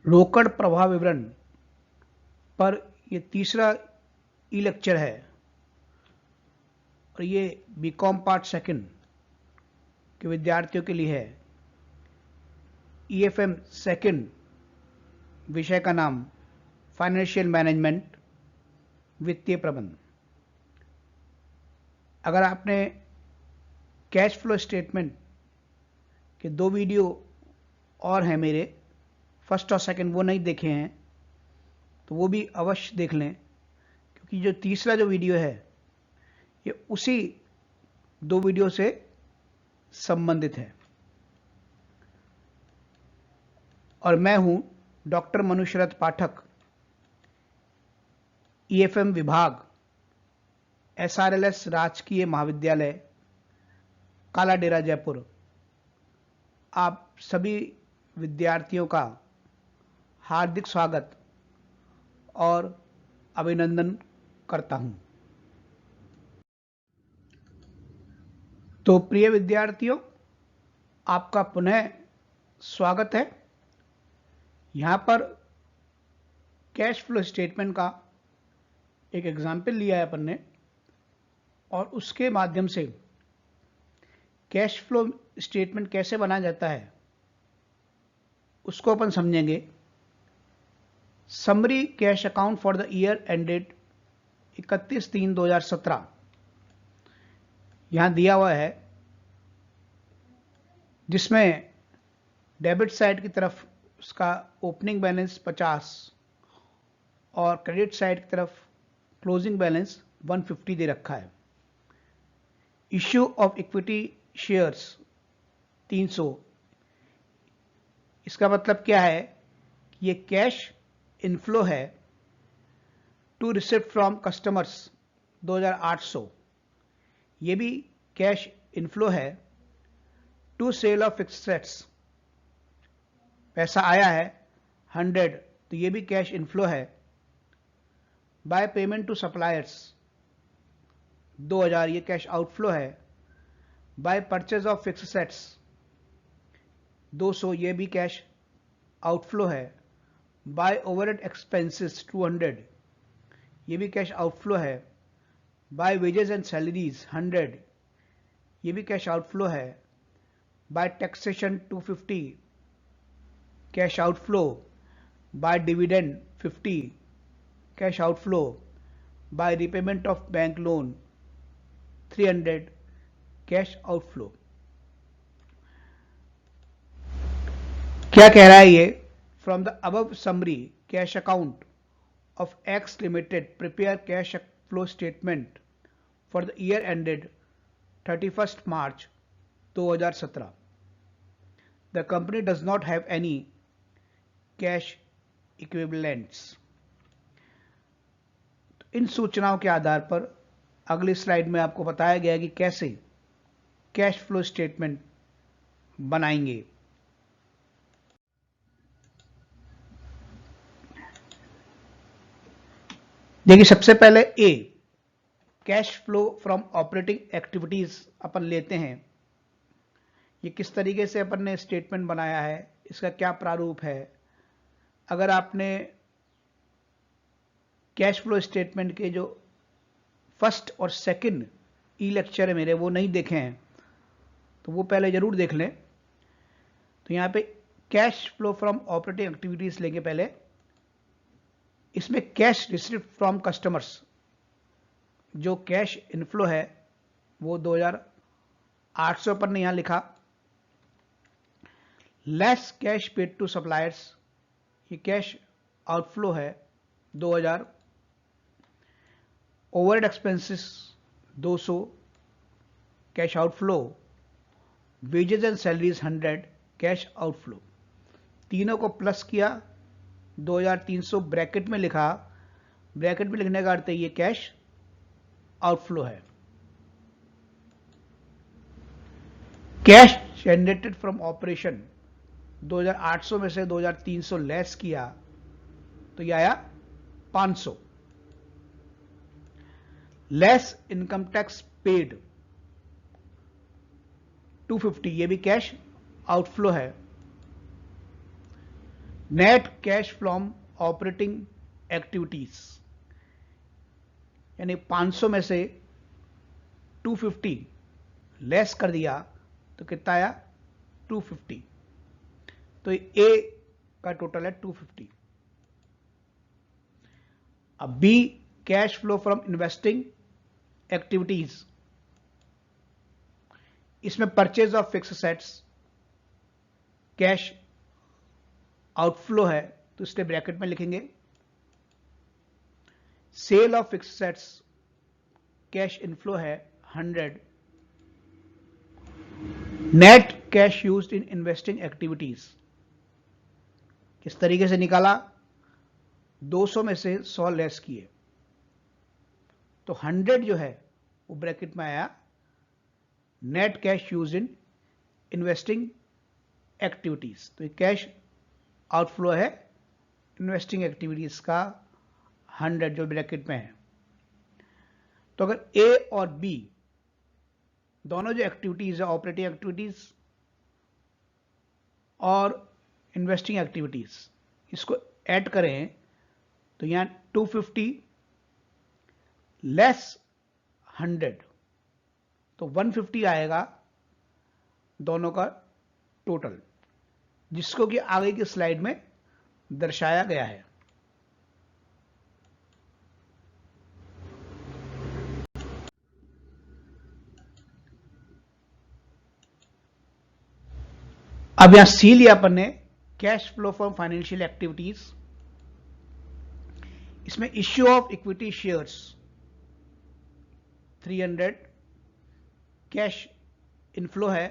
रोकड़ प्रवाह विवरण पर ये तीसरा ई लेक्चर है और ये बीकॉम पार्ट सेकंड के विद्यार्थियों के लिए है। ईएफएम सेकंड विषय का नाम फाइनेंशियल मैनेजमेंट, वित्तीय प्रबंधन। अगर आपने कैश फ्लो स्टेटमेंट के 2 वीडियो और हैं मेरे, फर्स्ट और सेकंड, वो नहीं देखे हैं तो वो भी अवश्य देख लें, क्योंकि जो तीसरा जो वीडियो है ये उसी 2 वीडियो से संबंधित है। और मैं हूं डॉक्टर मनुशरथ पाठक, ईएफएम विभाग, एसआरएलएस राजकीय महाविद्यालय, काला डेरा, जयपुर। आप सभी विद्यार्थियों का हार्दिक स्वागत और अभिनंदन करता हूं। तो प्रिय विद्यार्थियों, आपका पुनः स्वागत है। यहां पर कैश फ्लो स्टेटमेंट का एक एग्जाम्पल लिया है अपन ने और उसके माध्यम से कैश फ्लो स्टेटमेंट कैसे बनाया जाता है उसको अपन समझेंगे। Summary cash account for the year ended 31/3/2017 यहां दिया हुआ है, जिसमें डेबिट साइड की तरफ उसका ओपनिंग बैलेंस 50 और क्रेडिट साइड की तरफ क्लोजिंग बैलेंस 150 दे रखा है। Issue of equity shares 300। इसका मतलब क्या है कि ये कैश इनफ्लो है टू रिसिप्ट फ्रॉम कस्टमर्स 2800। ये भी कैश इनफ्लो है to sale of fixed assets, पैसा आया है 100, तो ये भी कैश इनफ्लो है। बाय पेमेंट टू सप्लायर्स 2000, ये कैश आउटफ्लो है। By purchase of fixed assets 200, ये भी कैश आउटफ्लो है। बाय ओवरहेड एक्सपेंसेस 200, ये भी कैश आउटफ्लो है। बाय वेजेस एंड सैलरीज 100, ये भी कैश आउटफ्लो है। By taxation 250, cash outflow. By dividend 50, cash outflow. By repayment of bank loan 300, cash outflow. क्या कह रहा है ये? From the above summary cash account of x limited prepare cash flow statement for the year ended 31st March 2017. The company does not have any cash equivalents. इन सूचनाओं के आधार पर अगली slide में आपको बताया गया कि कैसे कैश फ्लो स्टेटमेंट बनाएंगे। देखिए, सबसे पहले A, cash flow from operating activities अपन लेते हैं। ये किस तरीके से अपन ने स्टेटमेंट बनाया है, इसका क्या प्रारूप है। अगर आपने कैश फ्लो स्टेटमेंट के जो फर्स्ट और सेकंड ई लेक्चर है मेरे, वो नहीं देखे हैं तो वो पहले जरूर देख लें। तो यहां पे cash flow from operating activities लेंगे पहले। इसमें कैश रिसीव्ड फ्रॉम कस्टमर्स, जो कैश इनफ्लो है वो 2800 पर ने यहां लिखा। Less cash paid to suppliers, ये कैश आउटफ्लो है 2000। Overhead expenses 200, cash outflow. Wages and salaries 100, cash outflow. तीनों को प्लस किया, 2300 ब्रैकेट में लिखा। ब्रैकेट में लिखने का अर्थ है ये कैश आउटफ्लो है। कैश जनरेटेड फ्रॉम ऑपरेशन 2800 में से 2300 लेस किया तो ये आया 500। लेस इनकम टैक्स पेड 250, ये भी कैश आउटफ्लो है। Net cash from operating activities, यानी 500 में से 250 लेस कर दिया तो कितना आया 250, तो ए का टोटल है 250। अब B cash flow from investing activities, इसमें purchase of fixed assets cash outflow है, तो इसलिए ब्रैकेट में लिखेंगे। Sale of fixed assets cash inflow है 100। Net cash used in investing activities किस तरीके से निकाला, 200 में से 100 लेस किए, तो 100 जो है वो ब्रैकेट में आया net cash use in investing activities. तो ये कैश आउटफ्लो है इन्वेस्टिंग एक्टिविटीज का 100 जो ब्रैकेट में है। तो अगर ए और बी दोनों जो एक्टिविटीज है, ऑपरेटिंग एक्टिविटीज और इन्वेस्टिंग एक्टिविटीज, इसको ऐड करें तो यहां 250 लेस 100, तो 150 आएगा दोनों का टोटल, जिसको कि आगे की स्लाइड में दर्शाया गया है। अब यहां सी लिया अपन ने cash flow from financial activities, इसमें issue of equity shares 300 cash inflow है,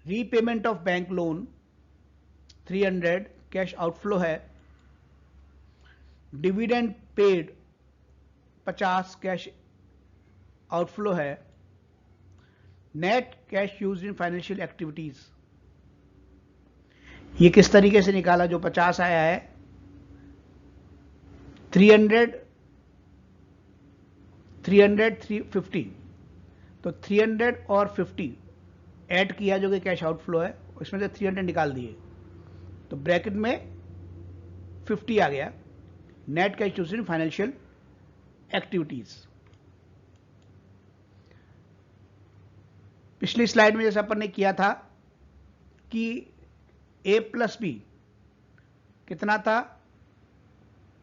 repayment of bank loan 300 cash outflow है, डिविडेंड पेड 50 कैश आउटफ्लो है, net cash used in financial activities, ये किस तरीके से निकाला, जो 50 आया है 300 350, तो 300 और 50 ऐड किया जो कि कैश आउटफ्लो है, इसमें से 300 निकाल दिए, तो ब्रैकेट में 50 आ गया net cash used in financial activities. पिछली स्लाइड में जैसे अपन ने किया था कि ए प्लस बी कितना था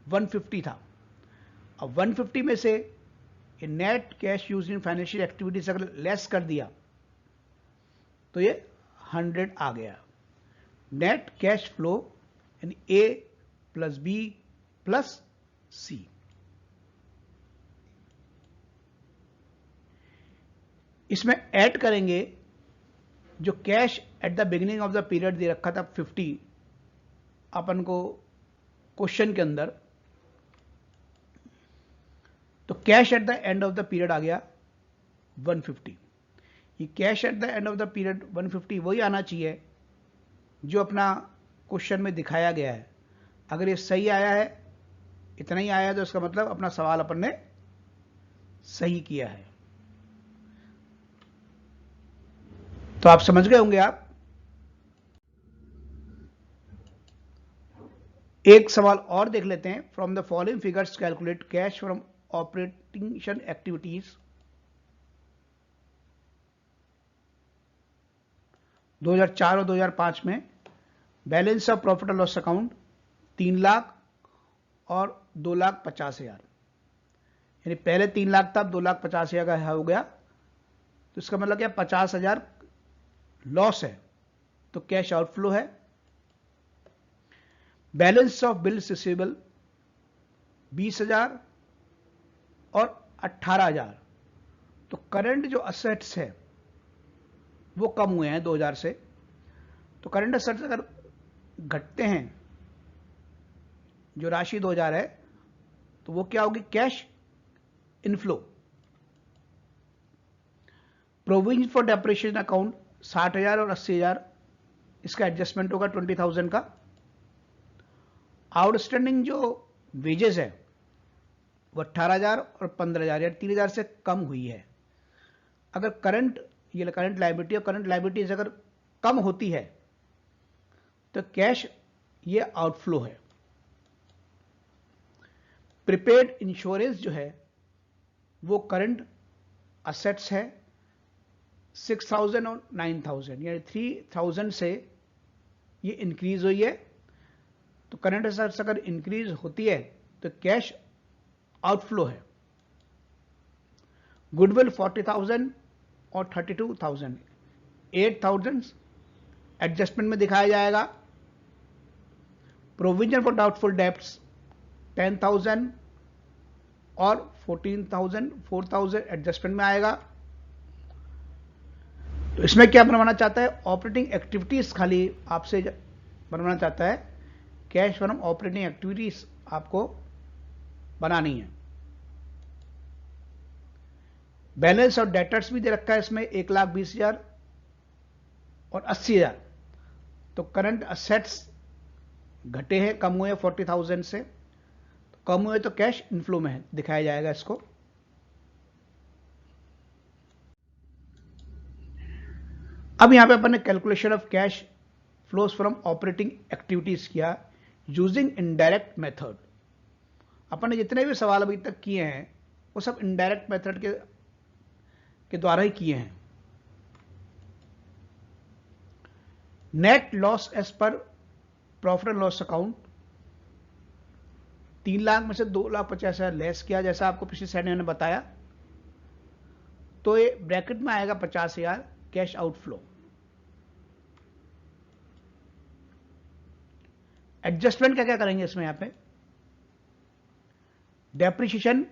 150 था, अब 150 में से net cash use in financial activities अगर लेस कर दिया तो ये 100 आ गया। नेट कैश फ्लो यानी A plus B plus C. इसमें ऐड करेंगे जो cash at the beginning of the period दे रखा था 50 अपन को क्वेश्चन के अंदर, तो cash at the end of the period आ गया 150। ये cash at the end of the period 150 वही आना चाहिए जो अपना क्वेश्चन में दिखाया गया है। अगर ये सही आया है, इतना ही आया है, तो इसका मतलब अपना सवाल अपन ने सही किया है। तो आप समझ गए होंगे। आप एक सवाल और देख लेते हैं। From the following figures calculate cash from operating activities 2004 और 2005 में। Balance of profit and loss account 3 lakh और 2,50,000, यानी पहले 3 लाख था, अब 2,50,000 का हो गया, तो इसका मतलब क्या 50,000 लॉस है, तो कैश आउटफ्लो है। बैलेंस ऑफ बिल्स रिसीवेबल 20,000 और 18,000, तो करंट जो असेट्स है वो कम हुए हैं 2000 से, तो करंट असेट्स अगर घटते हैं, जो राशि 2000 है, तो वो क्या होगी, cash inflow. Provision for depreciation account 60,000 और 80,000, इसका एडजस्टमेंट होगा 20,000 का। आउटस्टैंडिंग जो वेजेस है वो 18,000 और 15,000 या 3,000 से कम हुई है। अगर करंट लायबिलिटी और करंट लायबिलिटीज अगर कम होती है तो कैश ये आउटफ्लो है। प्रीपेड इंश्योरेंस जो है वो करंट असेट्स है 6,000 और 9,000, यानी 3,000 से ये इंक्रीज हुई है। तो करंट असेट्स अगर इंक्रीज होती है तो कैश आउटफ्लो है। गुडविल 40,000 और 32,000, 8,000 एडजस्टमेंट में दिखाया जाएगा। प्रोविजन फॉर डाउटफुल डेब्ट्स 10,000 और 14,000, 4,000 एडजस्टमेंट में आएगा। तो इसमें क्या बनवाना चाहता है, ऑपरेटिंग एक्टिविटीज खाली आपसे बनवाना चाहता है, कैश फ्रॉम ऑपरेटिंग एक्टिविटीज आपको बनानी है। बैलेंस और डेटर्स भी दे रखा है इसमें 1,20,000 और 80,000। तो करंट असेट्स घटे हैं, कम हुए 40,000 से, तो कम हुए तो कैश इनफ्लो में है, दिखाया जाएगा इसको। अब यहां पे अपन ने calculation of cash flows from operating activities किया यूजिंग इनडायरेक्ट मेथड। अपन ने जितने भी सवाल अभी तक किए हैं वो सब इनडायरेक्ट मेथड के द्वारा ही किए हैं। Net loss as per profit and loss account 3 lakh में से 2,50,000 लेस किया, जैसा आपको पिछली स्लाइड में बताया। तो ये ब्रैकेट में आएगा 50,000 कैश आउटफ्लो। एडजस्टमेंट क्या क्या करेंगे इसमें, यहां पे depreciation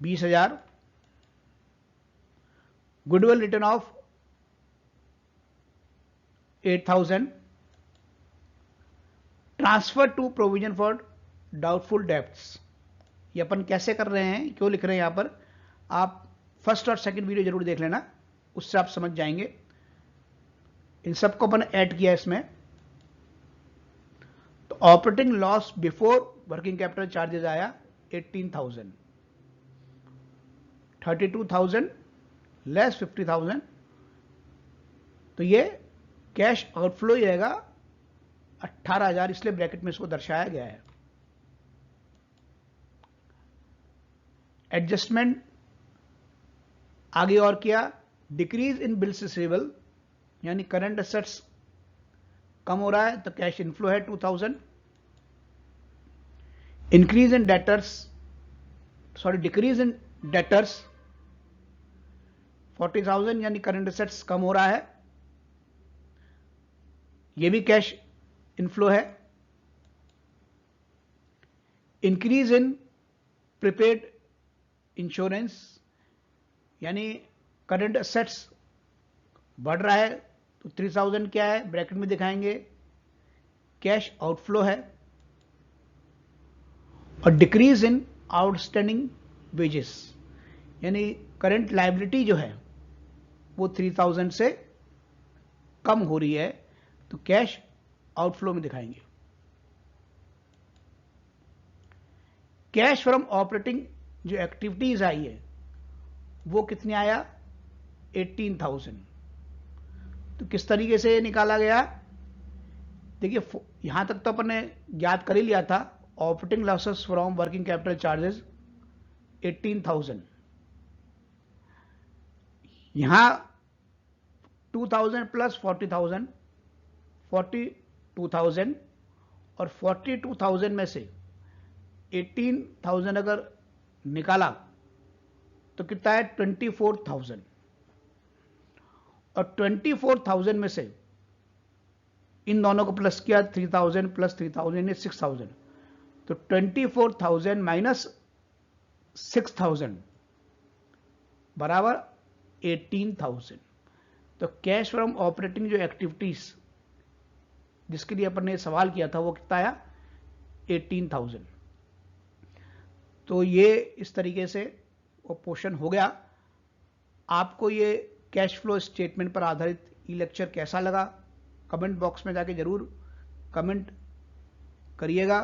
20,000, goodwill written off 8,000, transfer to provision for doubtful debts. ये अपन कैसे कर रहे हैं, क्यों लिख रहे हैं यहां पर, आप फर्स्ट और सेकंड वीडियो जरूर देख लेना, उससे आप समझ जाएंगे। इन सबको अपन ऐड किया इसमें। तो operating loss before working capital charges आया 18,000, 32,000 लेस 50,000, तो ये कैश आउटफ्लो ही रहेगा 18,000, इसलिए ब्रैकेट में इसको दर्शाया गया है। एडजस्टमेंट आगे और किया, डिक्रीज इन बिल्स रिसीवेबल, यानी करंट एसेट्स कम हो रहा है तो कैश इनफ्लो है 2,000। Increase in debtors, sorry decrease in debtors 40,000, यानी करंट एसेट्स कम हो रहा है, यह भी कैश इनफ्लो है। इंक्रीज इन प्रीपेड इंश्योरेंस, यानी करंट एसेट्स बढ़ रहा है, तो 3,000 क्या है, ब्रैकेट में दिखाएंगे, कैश आउटफ्लो है। और डिक्रीज इन आउटस्टैंडिंग वेजेस, यानी करंट लायबिलिटी जो है वो 3,000 से कम हो रही है, तो कैश आउटफ्लो में दिखाएंगे। कैश फ्रॉम ऑपरेटिंग जो एक्टिविटीज आई है वो कितनी आया, 18,000। तो किस तरीके से निकाला गया, देखिए यहां तक तो अपन ने याद कर ही लिया था, operating losses from working capital charges 18,000, यहां 2,000 प्लस 40,000, 42,000, और 42,000 में से 18,000 अगर निकाला तो कितना है 24,000, और 24,000 में से इन दोनों को प्लस किया 3,000 प्लस 3,000 6,000, तो 24,000 माइनस 6,000 बराबर 18,000। तो कैश फ्रॉम ऑपरेटिंग जो एक्टिविटीज जिसके लिए अपन ने सवाल किया था वो कितना आया 18,000। तो ये इस तरीके से वो पोर्शन हो गया। आपको ये कैश फ्लो स्टेटमेंट पर आधारित ई लेक्चर कैसा लगा, कमेंट बॉक्स में जाके जरूर कमेंट करिएगा।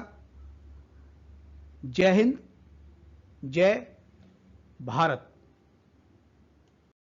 जय हिंद, जय भारत।